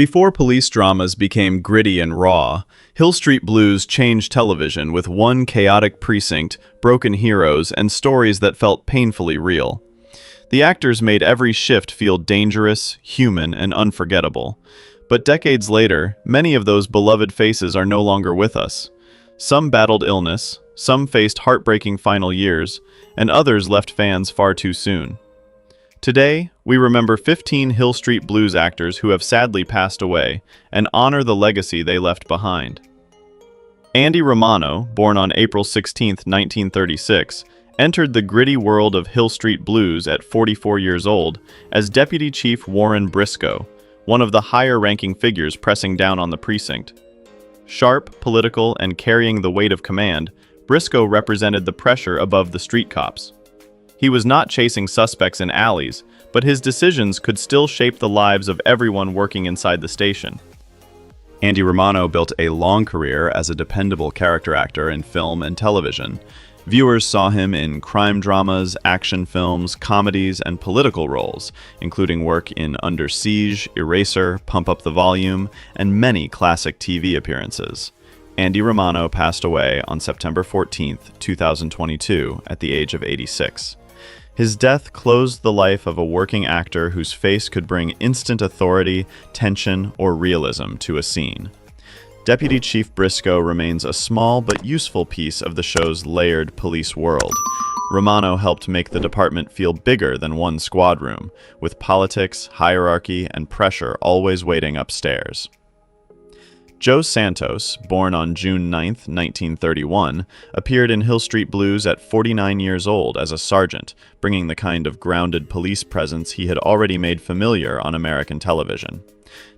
Before police dramas became gritty and raw, Hill Street Blues changed television with one chaotic precinct, broken heroes, and stories that felt painfully real. The actors made every shift feel dangerous, human, and unforgettable. But decades later, many of those beloved faces are no longer with us. Some battled illness, some faced heartbreaking final years, and others left fans far too soon. Today, we remember 15 Hill Street Blues actors who have sadly passed away and honor the legacy they left behind. Andy Romano, born on April 16, 1936, entered the gritty world of Hill Street Blues at 44 years old as Deputy Chief Warren Briscoe, one of the higher-ranking figures pressing down on the precinct. Sharp, political, and carrying the weight of command, Briscoe represented the pressure above the street cops. He was not chasing suspects in alleys, but his decisions could still shape the lives of everyone working inside the station. Andy Romano built a long career as a dependable character actor in film and television. Viewers saw him in crime dramas, action films, comedies, and political roles, including work in Under Siege, Eraser, Pump Up the Volume, and many classic TV appearances. Andy Romano passed away on September 14, 2022, at the age of 86. His death closed the life of a working actor whose face could bring instant authority, tension, or realism to a scene. Deputy Chief Briscoe remains a small but useful piece of the show's layered police world. Romano helped make the department feel bigger than one squad room, with politics, hierarchy, and pressure always waiting upstairs. Joe Santos, born on June 9, 1931, appeared in Hill Street Blues at 49 years old as a sergeant, bringing the kind of grounded police presence he had already made familiar on American television.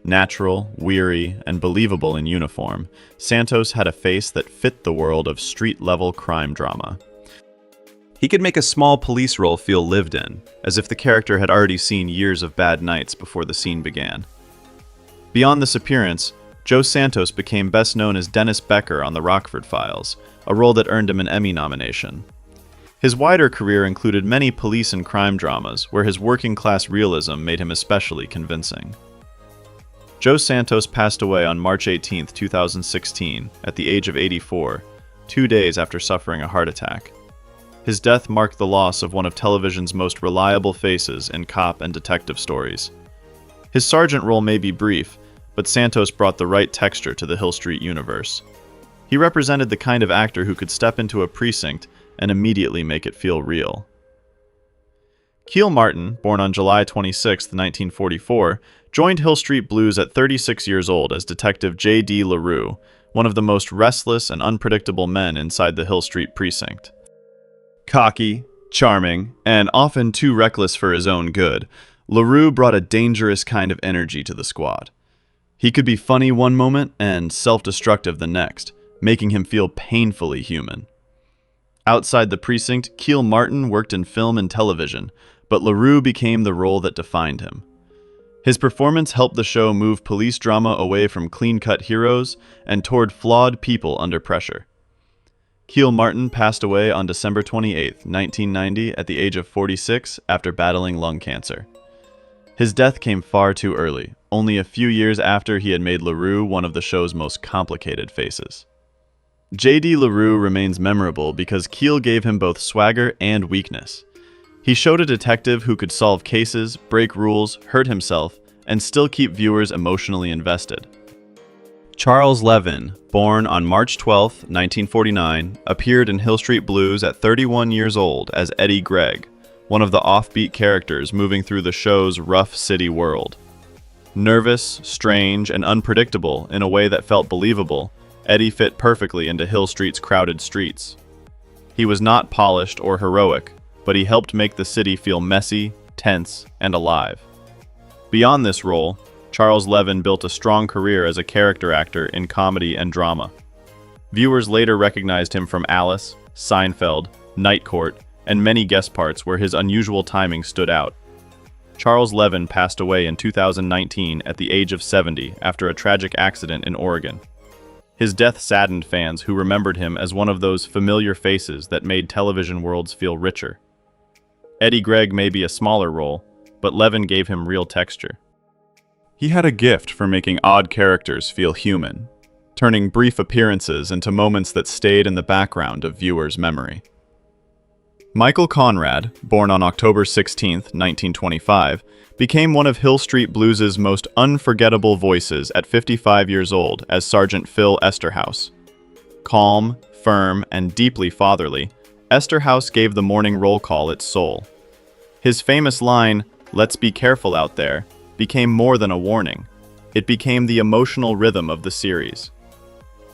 Natural, weary, and believable in uniform, Santos had a face that fit the world of street-level crime drama. He could make a small police role feel lived in, as if the character had already seen years of bad nights before the scene began. Beyond this appearance, Joe Santos became best known as Dennis Becker on The Rockford Files, a role that earned him an Emmy nomination. His wider career included many police and crime dramas, where his working-class realism made him especially convincing. Joe Santos passed away on March 18, 2016, at the age of 84, 2 days after suffering a heart attack. His death marked the loss of one of television's most reliable faces in cop and detective stories. His sergeant role may be brief, but Santos brought the right texture to the Hill Street universe. He represented the kind of actor who could step into a precinct and immediately make it feel real. Kiel Martin, born on July 26, 1944, joined Hill Street Blues at 36 years old as Detective J.D. LaRue, one of the most restless and unpredictable men inside the Hill Street precinct. Cocky, charming, and often too reckless for his own good, LaRue brought a dangerous kind of energy to the squad. He could be funny one moment and self-destructive the next, making him feel painfully human. Outside the precinct, Kiel Martin worked in film and television, but LaRue became the role that defined him. His performance helped the show move police drama away from clean-cut heroes and toward flawed people under pressure. Kiel Martin passed away on December 28, 1990, at the age of 46 after battling lung cancer. His death came far too early, only a few years after he had made LaRue one of the show's most complicated faces. J.D. LaRue remains memorable because Kiel gave him both swagger and weakness. He showed a detective who could solve cases, break rules, hurt himself, and still keep viewers emotionally invested. Charles Levin, born on March 12, 1949, appeared in Hill Street Blues at 31 years old as Eddie Gregg, one of the offbeat characters moving through the show's rough city world. Nervous, strange, and unpredictable in a way that felt believable, Eddie fit perfectly into Hill Street's crowded streets. He was not polished or heroic, but he helped make the city feel messy, tense, and alive. Beyond this role, Charles Levin built a strong career as a character actor in comedy and drama. Viewers later recognized him from Alice, Seinfeld, Night Court, and many guest parts where his unusual timing stood out. Charles Levin passed away in 2019 at the age of 70 after a tragic accident in Oregon. His death saddened fans who remembered him as one of those familiar faces that made television worlds feel richer. Eddie Gregg may be a smaller role, but Levin gave him real texture. He had a gift for making odd characters feel human, turning brief appearances into moments that stayed in the background of viewers' memory. Michael Conrad, born on October 16, 1925, became one of Hill Street Blues' most unforgettable voices at 55 years old as Sergeant Phil Esterhaus. Calm, firm, and deeply fatherly, Esterhaus gave the morning roll call its soul. His famous line, "Let's be careful out there," became more than a warning. It became the emotional rhythm of the series.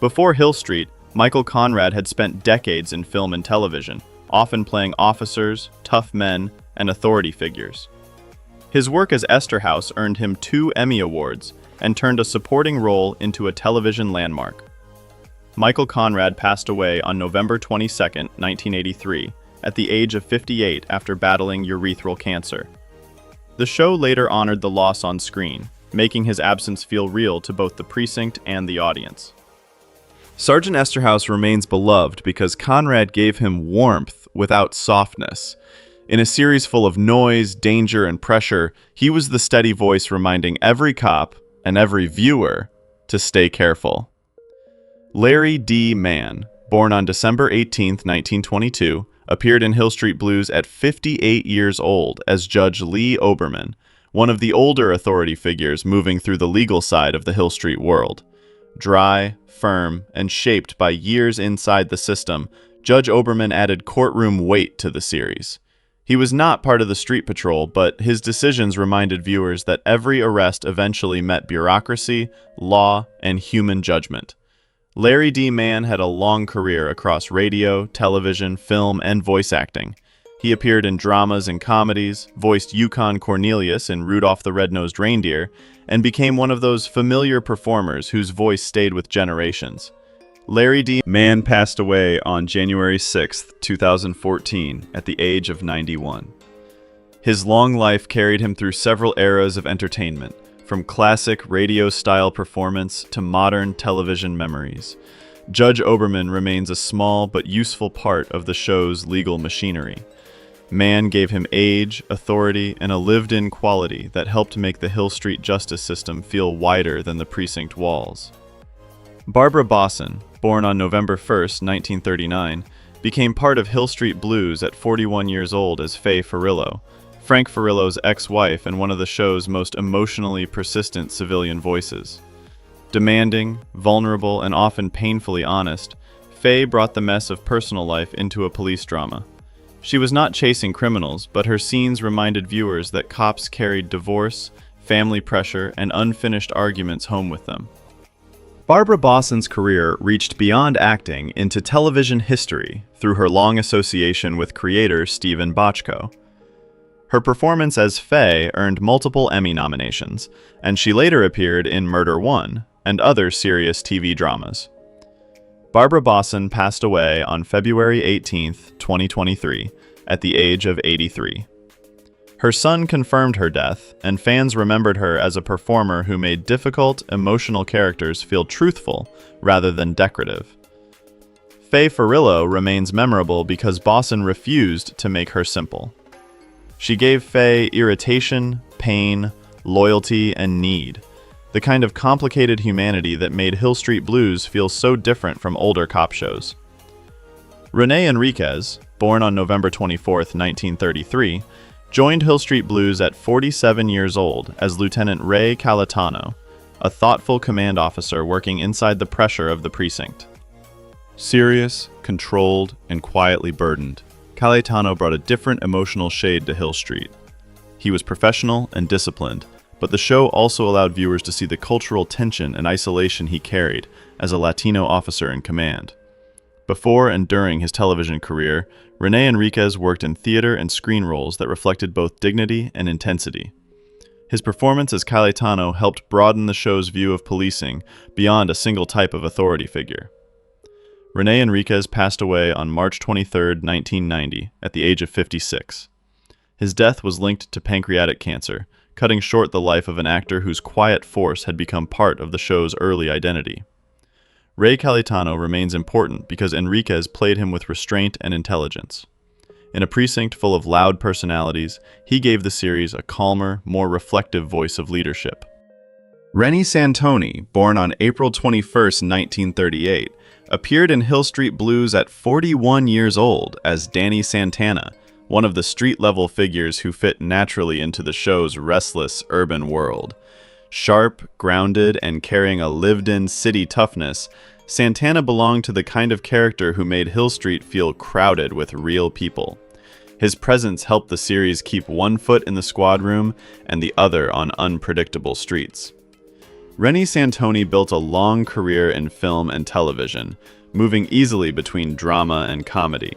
Before Hill Street, Michael Conrad had spent decades in film and television, often playing officers, tough men, and authority figures. His work as Esterhaus earned him 2 Emmy Awards and turned a supporting role into a television landmark. Michael Conrad passed away on November 22, 1983, at the age of 58 after battling urethral cancer. The show later honored the loss on screen, making his absence feel real to both the precinct and the audience. Sergeant Esterhaus remains beloved because Conrad gave him warmth without softness. In a series full of noise, danger, and pressure, he was the steady voice reminding every cop and every viewer to stay careful. Larry D. Mann, born on December 18, 1922, appeared in Hill Street Blues at 58 years old as Judge Lee Oberman, one of the older authority figures moving through the legal side of the Hill Street world. Dry, firm, and shaped by years inside the system, Judge Oberman added courtroom weight to the series. He was not part of the street patrol, but his decisions reminded viewers that every arrest eventually met bureaucracy, law, and human judgment. Larry D. Mann had a long career across radio, television, film, and voice acting. He appeared in dramas and comedies, voiced Yukon Cornelius in Rudolph the Red-Nosed Reindeer, and became one of those familiar performers whose voice stayed with generations. Larry D. Mann passed away on January 6, 2014, at the age of 91. His long life carried him through several eras of entertainment, from classic radio-style performance to modern television memories. Judge Oberman remains a small but useful part of the show's legal machinery. Mann gave him age, authority, and a lived-in quality that helped make the Hill Street justice system feel wider than the precinct walls. Barbara Bosson, born on November 1, 1939, became part of Hill Street Blues at 41 years old as Faye Farillo, Frank Farillo's ex-wife and one of the show's most emotionally persistent civilian voices. Demanding, vulnerable, and often painfully honest, Faye brought the mess of personal life into a police drama. She was not chasing criminals, but her scenes reminded viewers that cops carried divorce, family pressure, and unfinished arguments home with them. Barbara Bosson's career reached beyond acting into television history through her long association with creator Stephen Bochco. Her performance as Faye earned multiple Emmy nominations, and she later appeared in Murder One and other serious TV dramas. Barbara Bosson passed away on February 18, 2023, at the age of 83. Her son confirmed her death, and fans remembered her as a performer who made difficult, emotional characters feel truthful rather than decorative. Faye Farillo remains memorable because Bosson refused to make her simple. She gave Faye irritation, pain, loyalty, and need, the kind of complicated humanity that made Hill Street Blues feel so different from older cop shows. René Enríquez, born on November 24, 1933, joined Hill Street Blues at 47 years old as Lieutenant Ray Cayetano, a thoughtful command officer working inside the pressure of the precinct. Serious, controlled, and quietly burdened, Cayetano brought a different emotional shade to Hill Street. He was professional and disciplined, but the show also allowed viewers to see the cultural tension and isolation he carried as a Latino officer in command. Before and during his television career, René Enríquez worked in theater and screen roles that reflected both dignity and intensity. His performance as Cayetano helped broaden the show's view of policing beyond a single type of authority figure. René Enríquez passed away on March 23, 1990, at the age of 56. His death was linked to pancreatic cancer, cutting short the life of an actor whose quiet force had become part of the show's early identity. Ray Cayetano remains important because Enríquez played him with restraint and intelligence. In a precinct full of loud personalities, he gave the series a calmer, more reflective voice of leadership. René Santoni, born on April 21, 1938, appeared in Hill Street Blues at 41 years old as Danny Santana, one of the street-level figures who fit naturally into the show's restless urban world. Sharp, grounded, and carrying a lived-in city toughness, Santana belonged to the kind of character who made Hill Street feel crowded with real people. His presence helped the series keep one foot in the squad room and the other on unpredictable streets. René Santoni built a long career in film and television, moving easily between drama and comedy.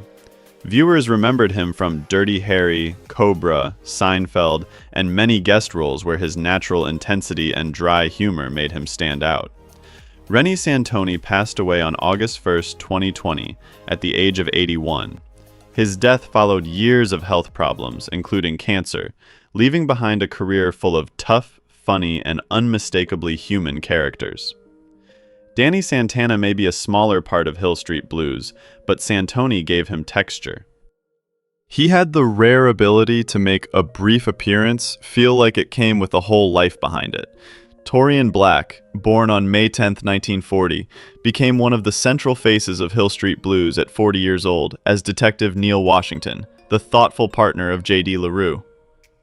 Viewers remembered him from Dirty Harry, Cobra, Seinfeld, and many guest roles where his natural intensity and dry humor made him stand out. René Santoni passed away on August 1, 2020, at the age of 81. His death followed years of health problems, including cancer, leaving behind a career full of tough, funny, and unmistakably human characters. Danny Santana may be a smaller part of Hill Street Blues, but Santoni gave him texture. He had the rare ability to make a brief appearance feel like it came with a whole life behind it. Torian Black, born on May 10, 1940, became one of the central faces of Hill Street Blues at 40 years old as Detective Neil Washington, the thoughtful partner of J.D. LaRue.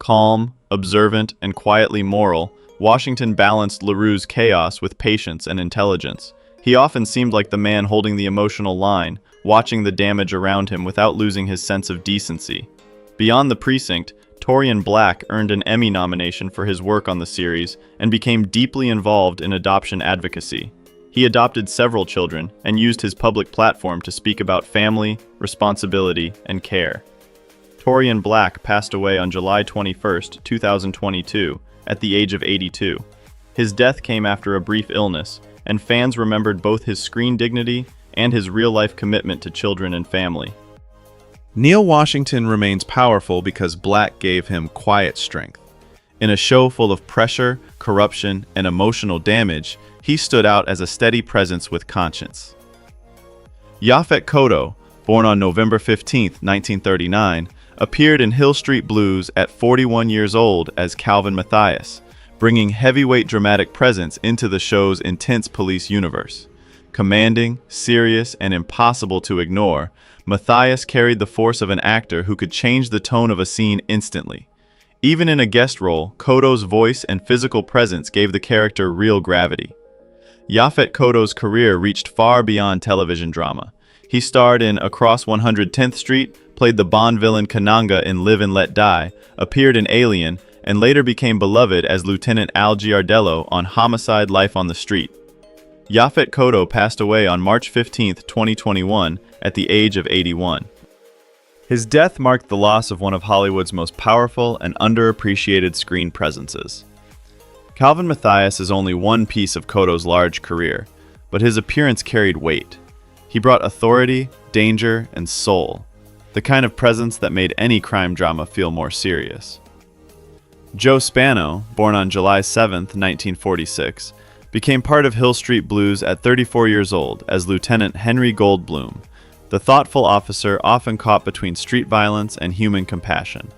Calm, observant, and quietly moral, Washington balanced LaRue's chaos with patience and intelligence. He often seemed like the man holding the emotional line, watching the damage around him without losing his sense of decency. Beyond the precinct, Torian Black earned an Emmy nomination for his work on the series and became deeply involved in adoption advocacy. He adopted several children and used his public platform to speak about family, responsibility, and care. Torian Black passed away on July 21, 2022, at the age of 82. His death came after a brief illness, and fans remembered both his screen dignity and his real-life commitment to children and family. Neil Washington remains powerful because Black gave him quiet strength. In a show full of pressure, corruption, and emotional damage, he stood out as a steady presence with conscience. Yaphet Kotto, born on November 15, 1939, appeared in Hill Street Blues at 41 years old as Calvin Matthias, bringing heavyweight dramatic presence into the show's intense police universe. Commanding, serious, and impossible to ignore, Matthias carried the force of an actor who could change the tone of a scene instantly. Even in a guest role, Kotto's voice and physical presence gave the character real gravity. Yaphet Kotto's career reached far beyond television drama. He starred in Across 110th Street, played the Bond villain Kananga in Live and Let Die, appeared in Alien, and later became beloved as Lieutenant Al Giardello on Homicide: Life on the Street. Yaphet Kotto passed away on March 15, 2021, at the age of 81. His death marked the loss of one of Hollywood's most powerful and underappreciated screen presences. Calvin Matthias is only one piece of Kotto's large career, but his appearance carried weight. He brought authority, danger, and soul, the kind of presence that made any crime drama feel more serious. Joe Spano, born on July 7, 1946, became part of Hill Street Blues at 34 years old as Lieutenant Henry Goldblum, the thoughtful officer often caught between street violence and human compassion.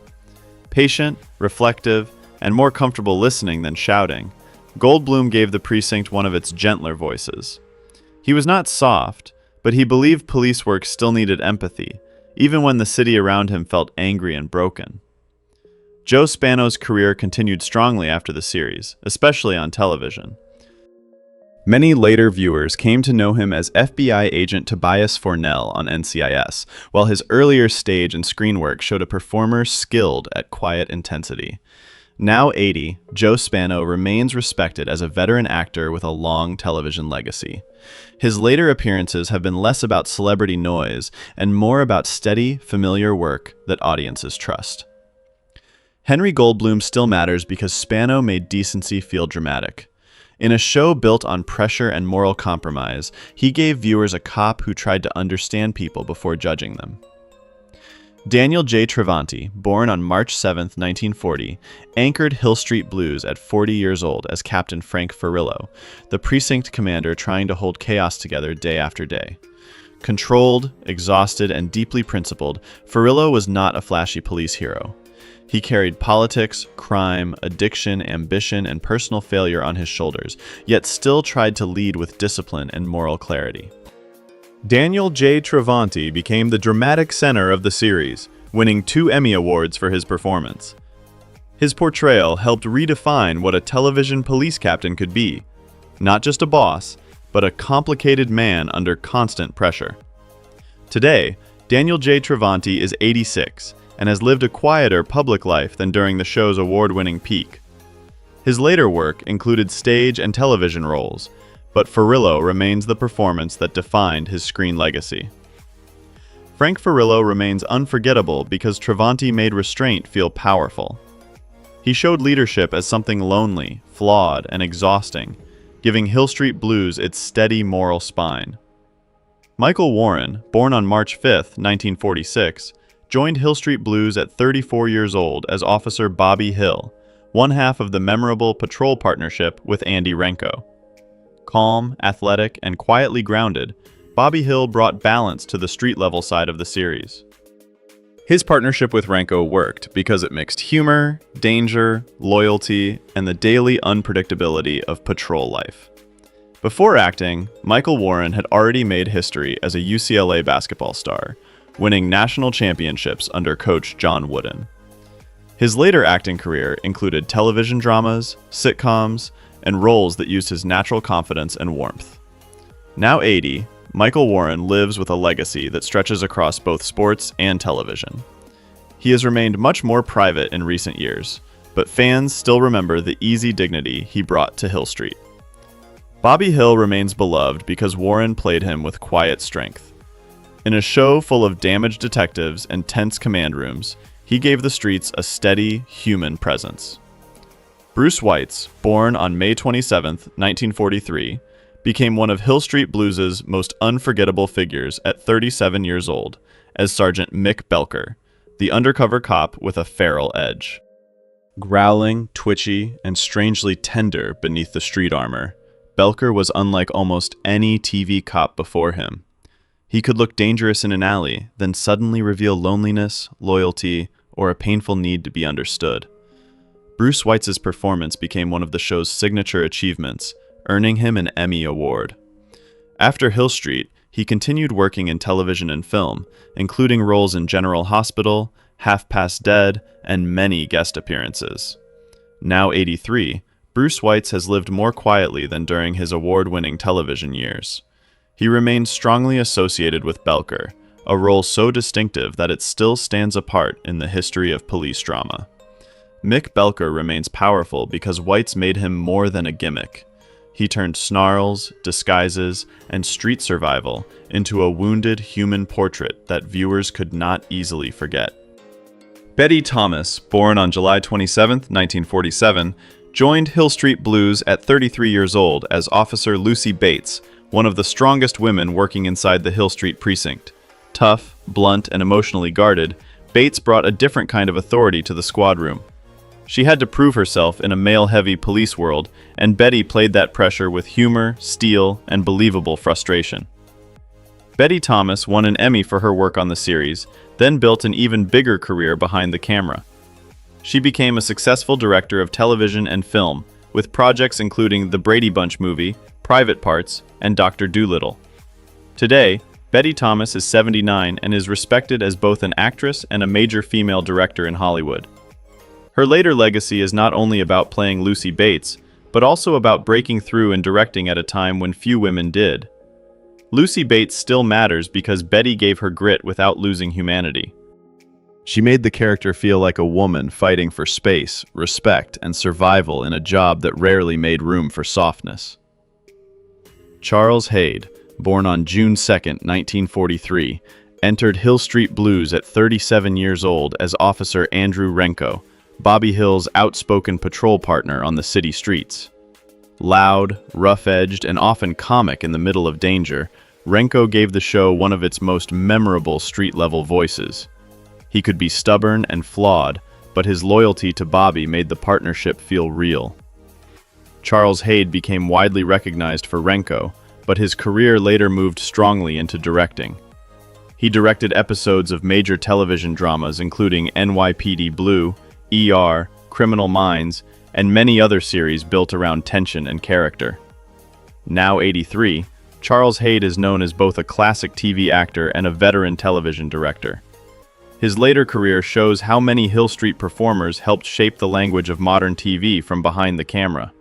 Patient, reflective, and more comfortable listening than shouting, Goldblum gave the precinct one of its gentler voices. He was not soft, but he believed police work still needed empathy, even when the city around him felt angry and broken. Joe Spano's career continued strongly after the series, especially on television. Many later viewers came to know him as FBI agent Tobias Fornell on NCIS, while his earlier stage and screen work showed a performer skilled at quiet intensity. Now 80, Joe Spano remains respected as a veteran actor with a long television legacy. His later appearances have been less about celebrity noise and more about steady, familiar work that audiences trust. Henry Goldblum still matters because Spano made decency feel dramatic. In a show built on pressure and moral compromise, he gave viewers a cop who tried to understand people before judging them. Daniel J. Travanti, born on March 7, 1940, anchored Hill Street Blues at 40 years old as Captain Frank Furillo, the precinct commander trying to hold chaos together day after day. Controlled, exhausted, and deeply principled, Furillo was not a flashy police hero. He carried politics, crime, addiction, ambition, and personal failure on his shoulders, yet still tried to lead with discipline and moral clarity. Daniel J. Travanti became the dramatic center of the series, winning 2 Emmy Awards for his performance. His portrayal helped redefine what a television police captain could be, not just a boss, but a complicated man under constant pressure. Today, Daniel J. Travanti is 86 and has lived a quieter public life than during the show's award-winning peak. His later work included stage and television roles, but Furillo remains the performance that defined his screen legacy. Frank Furillo remains unforgettable because Travanti made restraint feel powerful. He showed leadership as something lonely, flawed, and exhausting, giving Hill Street Blues its steady moral spine. Michael Warren, born on March 5, 1946, joined Hill Street Blues at 34 years old as Officer Bobby Hill, one half of the memorable patrol partnership with Andy Renko. Calm, athletic, and quietly grounded, Bobby Hill brought balance to the street-level side of the series. His partnership with Renko worked because it mixed humor, danger, loyalty, and the daily unpredictability of patrol life. Before acting, Michael Warren had already made history as a UCLA basketball star, winning national championships under coach John Wooden. His later acting career included television dramas, sitcoms, and roles that used his natural confidence and warmth. Now 80, Michael Warren lives with a legacy that stretches across both sports and television. He has remained much more private in recent years, but fans still remember the easy dignity he brought to Hill Street. Bobby Hill remains beloved because Warren played him with quiet strength. In a show full of damaged detectives and tense command rooms, he gave the streets a steady, human presence. Bruce Weitz, born on May 27, 1943, became one of Hill Street Blues' most unforgettable figures at 37 years old as Sergeant Mick Belker, the undercover cop with a feral edge. Growling, twitchy, and strangely tender beneath the street armor, Belker was unlike almost any TV cop before him. He could look dangerous in an alley, then suddenly reveal loneliness, loyalty, or a painful need to be understood. Bruce Weitz's performance became one of the show's signature achievements, earning him an Emmy Award. After Hill Street, he continued working in television and film, including roles in General Hospital, Half Past Dead, and many guest appearances. Now 83, Bruce Weitz has lived more quietly than during his award-winning television years. He remains strongly associated with Belker, a role so distinctive that it still stands apart in the history of police drama. Mick Belker remains powerful because Weitz made him more than a gimmick. He turned snarls, disguises, and street survival into a wounded human portrait that viewers could not easily forget. Betty Thomas, born on July 27, 1947, joined Hill Street Blues at 33 years old as Officer Lucy Bates, one of the strongest women working inside the Hill Street precinct. Tough, blunt, and emotionally guarded, Bates brought a different kind of authority to the squad room. She had to prove herself in a male-heavy police world, and Betty played that pressure with humor, steel, and believable frustration. Betty Thomas won an Emmy for her work on the series, then built an even bigger career behind the camera. She became a successful director of television and film, with projects including the Brady Bunch movie, Private Parts, and Dr. Dolittle. Today, Betty Thomas is 79 and is respected as both an actress and a major female director in Hollywood. Her later legacy is not only about playing Lucy Bates, but also about breaking through and directing at a time when few women did. Lucy Bates still matters because Betty gave her grit without losing humanity. She made the character feel like a woman fighting for space, respect, and survival in a job that rarely made room for softness. Charles Hayde, born on June 2, 1943, entered Hill Street Blues at 37 years old as Officer Andrew Renko, Bobby Hill's outspoken patrol partner on the city streets. Loud, rough-edged, and often comic in the middle of danger, Renko gave the show one of its most memorable street-level voices. He could be stubborn and flawed, but his loyalty to Bobby made the partnership feel real. Charles Hayde became widely recognized for Renko, but his career later moved strongly into directing. He directed episodes of major television dramas including NYPD Blue, ER, Criminal Minds, and many other series built around tension and character. Now 83, Charles Haid is known as both a classic TV actor and a veteran television director. His later career shows how many Hill Street performers helped shape the language of modern TV from behind the camera.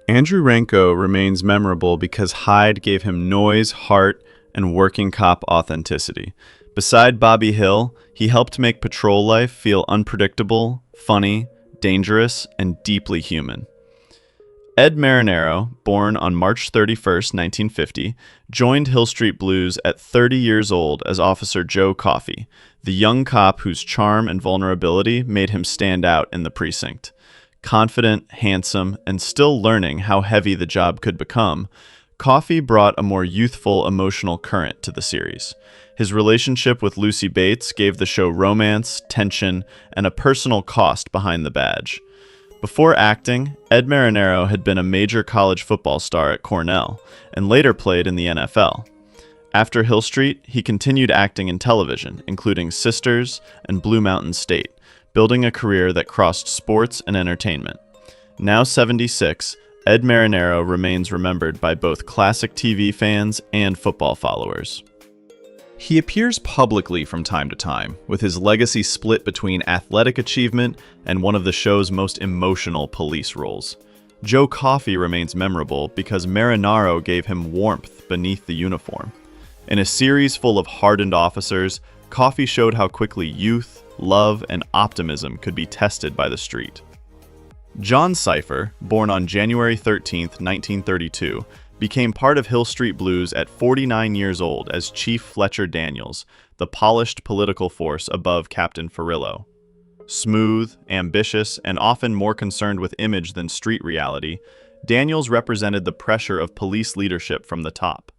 Andrew Renko remains memorable because Hyde gave him noise, heart, and working cop authenticity. Beside Bobby Hill, he helped make patrol life feel unpredictable, funny, dangerous, and deeply human. Ed Marinero, born on March 31, 1950, joined Hill Street Blues at 30 years old as Officer Joe Coffey, the young cop whose charm and vulnerability made him stand out in the precinct. Confident, handsome, and still learning how heavy the job could become, Coffey brought a more youthful emotional current to the series. His relationship with Lucy Bates gave the show romance, tension, and a personal cost behind the badge. Before acting, Ed Marinero had been a major college football star at Cornell and later played in the NFL. After Hill Street, he continued acting in television, including Sisters and Blue Mountain State, building a career that crossed sports and entertainment. Now 76, Ed Marinero remains remembered by both classic TV fans and football followers. He appears publicly from time to time, with his legacy split between athletic achievement and one of the show's most emotional police roles. Joe Coffey remains memorable because Marinaro gave him warmth beneath the uniform. In a series full of hardened officers, Coffey showed how quickly youth, love, and optimism could be tested by the street. John Cypher, born on January 13, 1932, became part of Hill Street Blues at 49 years old as Chief Fletcher Daniels, the polished political force above Captain Farillo. Smooth, ambitious, and often more concerned with image than street reality, Daniels represented the pressure of police leadership from the top.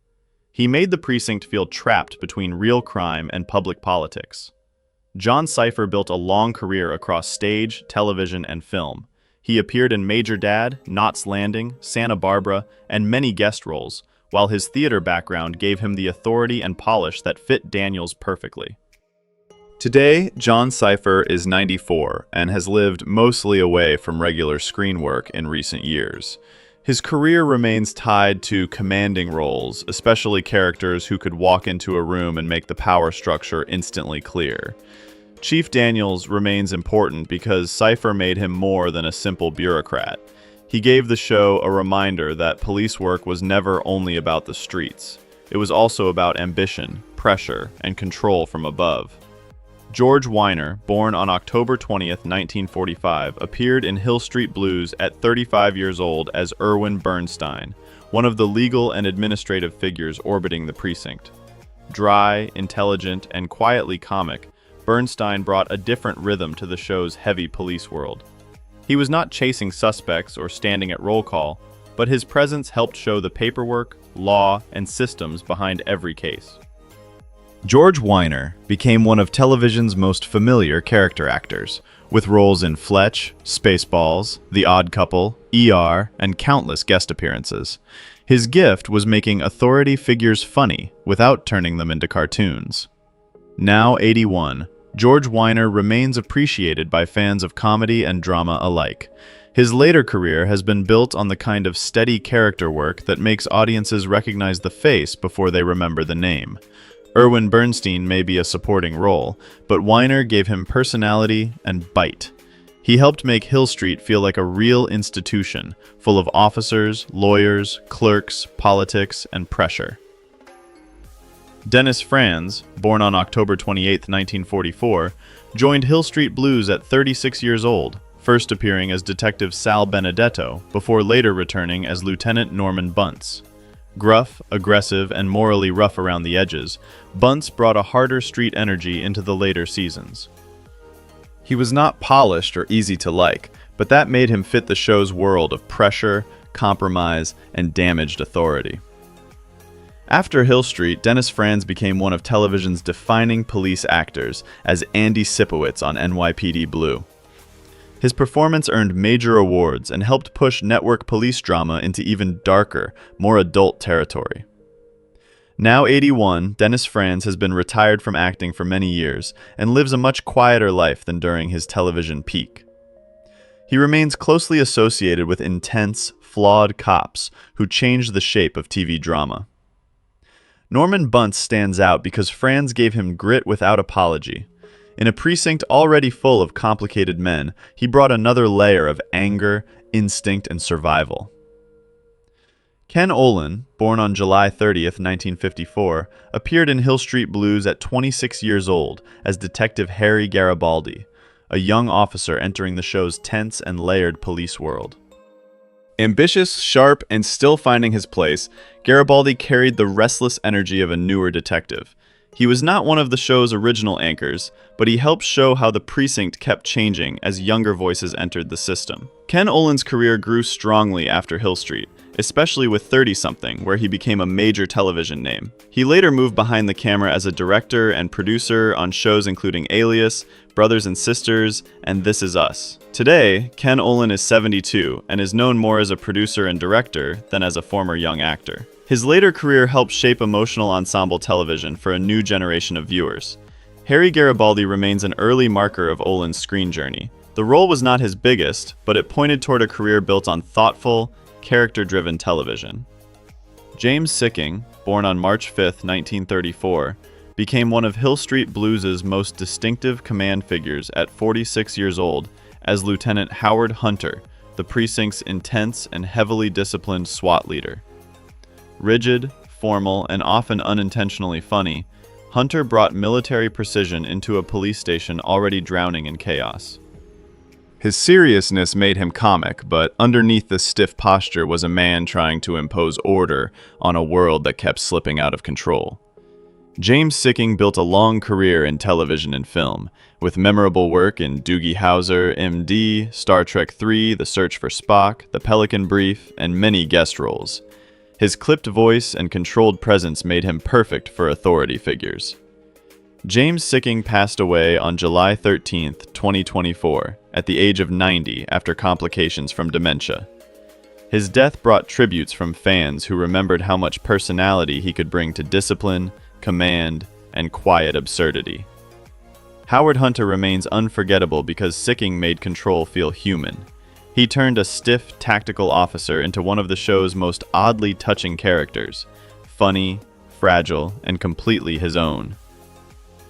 He made the precinct feel trapped between real crime and public politics. John Cypher built a long career across stage, television, and film. He appeared in Major Dad, Knots Landing, Santa Barbara, and many guest roles, while his theater background gave him the authority and polish that fit Daniels perfectly. Today, John Cypher is 94 and has lived mostly away from regular screen work in recent years. His career remains tied to commanding roles, especially characters who could walk into a room and make the power structure instantly clear. Chief Daniels remains important because Cypher made him more than a simple bureaucrat. He gave the show a reminder that police work was never only about the streets. It was also about ambition, pressure, and control from above. George Weiner, born on October 20, 1945, appeared in Hill Street Blues at 35 years old as Erwin Bernstein, one of the legal and administrative figures orbiting the precinct. Dry, intelligent, and quietly comic, Bernstein brought a different rhythm to the show's heavy police world. He was not chasing suspects or standing at roll call, but his presence helped show the paperwork, law, and systems behind every case. George Weiner became one of television's most familiar character actors, with roles in Fletch, Spaceballs, The Odd Couple, ER, and countless guest appearances. His gift was making authority figures funny without turning them into cartoons. Now 81, George Weiner remains appreciated by fans of comedy and drama alike. His later career has been built on the kind of steady character work that makes audiences recognize the face before they remember the name. Erwin Bernstein may be a supporting role, but Weiner gave him personality and bite. He helped make Hill Street feel like a real institution, full of officers, lawyers, clerks, politics, and pressure. Dennis Franz, born on October 28, 1944, joined Hill Street Blues at 36 years old, first appearing as Detective Sal Benedetto, before later returning as Lieutenant Norman Bunce. Gruff, aggressive, and morally rough around the edges, Bunce brought a harder street energy into the later seasons. He was not polished or easy to like, but that made him fit the show's world of pressure, compromise, and damaged authority. After Hill Street, Dennis Franz became one of television's defining police actors as Andy Sipowicz on NYPD Blue. His performance earned major awards and helped push network police drama into even darker, more adult territory. Now 81, Dennis Franz has been retired from acting for many years and lives a much quieter life than during his television peak. He remains closely associated with intense, flawed cops who changed the shape of TV drama. Norman Bunce stands out because Franz gave him grit without apology. In a precinct already full of complicated men, he brought another layer of anger, instinct, and survival. Ken Olin, born on July 30th, 1954, appeared in Hill Street Blues at 26 years old as Detective Harry Garibaldi, a young officer entering the show's tense and layered police world. Ambitious, sharp, and still finding his place, Garibaldi carried the restless energy of a newer detective. He was not one of the show's original anchors, but he helped show how the precinct kept changing as younger voices entered the system. Ken Olin's career grew strongly after Hill Street, especially with 30-something, where he became a major television name. He later moved behind the camera as a director and producer on shows including Alias, Brothers and Sisters, and This Is Us. Today, Ken Olin is 72 and is known more as a producer and director than as a former young actor. His later career helped shape emotional ensemble television for a new generation of viewers. Harry Garibaldi remains an early marker of Olin's screen journey. The role was not his biggest, but it pointed toward a career built on thoughtful, character-driven television. James Sikking, born on March 5, 1934, became one of Hill Street Blues' most distinctive command figures at 46 years old as Lieutenant Howard Hunter, the precinct's intense and heavily disciplined SWAT leader. Rigid, formal, and often unintentionally funny, Hunter brought military precision into a police station already drowning in chaos. His seriousness made him comic, but underneath the stiff posture was a man trying to impose order on a world that kept slipping out of control. James Sikking built a long career in television and film, with memorable work in Doogie Howser, MD, Star Trek III, The Search for Spock, The Pelican Brief, and many guest roles. His clipped voice and controlled presence made him perfect for authority figures. James Sikking passed away on July 13, 2024, at the age of 90 after complications from dementia. His death brought tributes from fans who remembered how much personality he could bring to discipline, command, and quiet absurdity. Howard Hunter remains unforgettable because Sikking made control feel human. He turned a stiff, tactical officer into one of the show's most oddly touching characters, funny, fragile, and completely his own.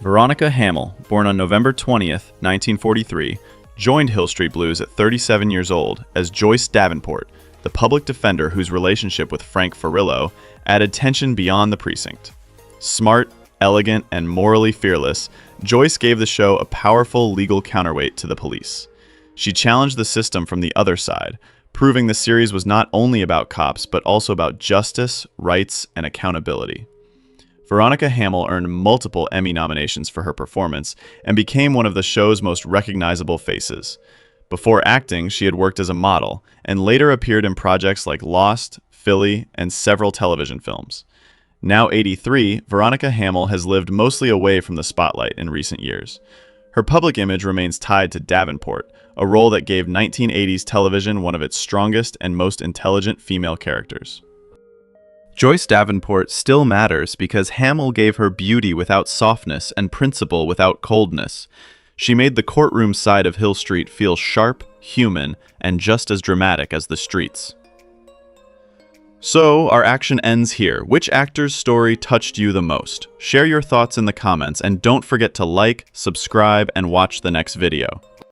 Veronica Hamel, born on November 20th, 1943, joined Hill Street Blues at 37 years old as Joyce Davenport, the public defender whose relationship with Frank Furillo added tension beyond the precinct. Smart, elegant, and morally fearless, Joyce gave the show a powerful legal counterweight to the police. She challenged the system from the other side, proving the series was not only about cops, but also about justice, rights, and accountability. Veronica Hamel earned multiple Emmy nominations for her performance and became one of the show's most recognizable faces. Before acting, she had worked as a model, and later appeared in projects like Lost, Philly, and several television films. Now 83, Veronica Hamel has lived mostly away from the spotlight in recent years. Her public image remains tied to Davenport, a role that gave 1980s television one of its strongest and most intelligent female characters. Joyce Davenport still matters because Hamel gave her beauty without softness and principle without coldness. She made the courtroom side of Hill Street feel sharp, human, and just as dramatic as the streets. So, our action ends here. Which actor's story touched you the most? Share your thoughts in the comments, and don't forget to like, subscribe, and watch the next video.